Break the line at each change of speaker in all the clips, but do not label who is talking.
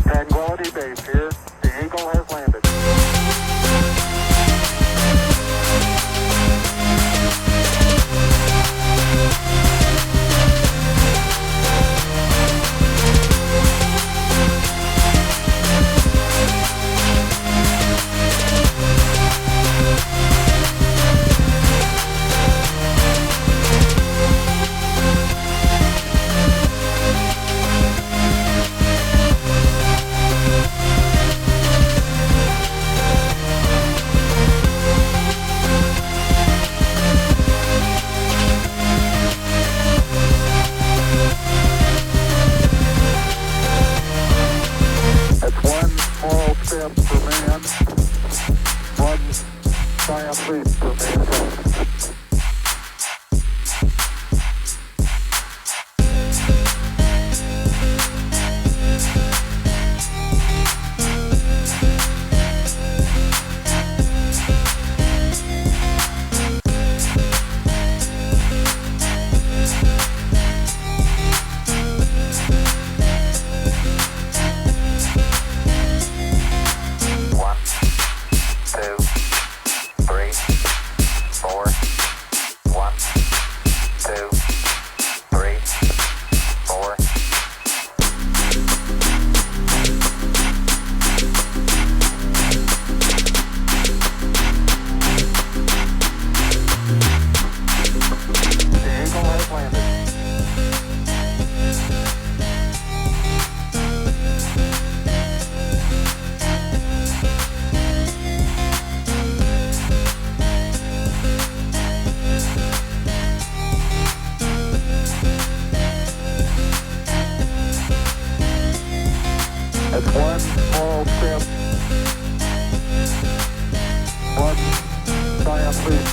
Tranquility Base here. The Eagle has landed. That's one small step for man, one giant leap for mankind. One, two, three, four. One, two, three, four. The Eagle has landed. That's one small step, one giant leap.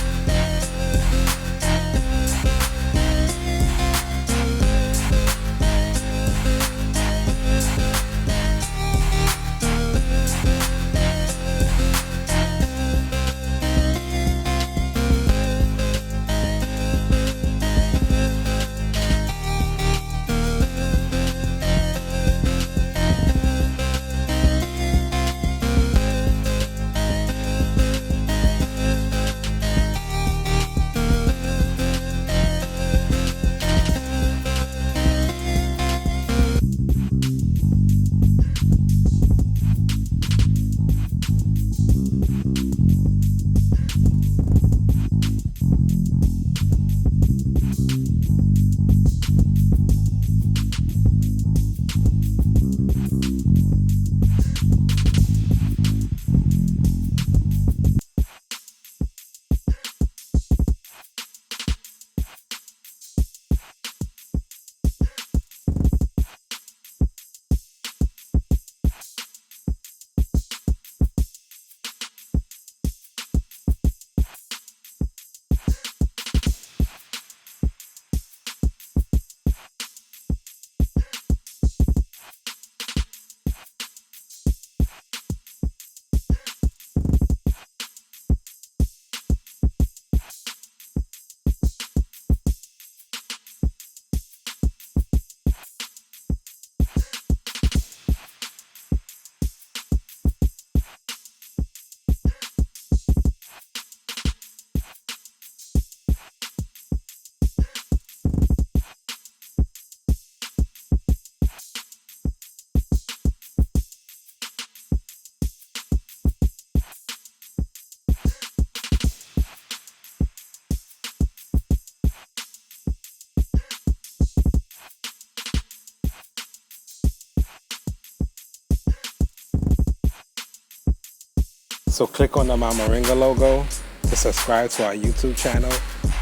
So click on the Mamaringa logo to subscribe to our YouTube channel,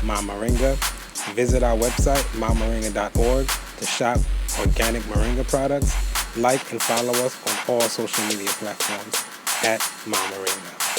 Mamaringa. Visit our website, mamaringa.org, to shop organic moringa products. Like and follow us on all social media platforms at Mamaringa.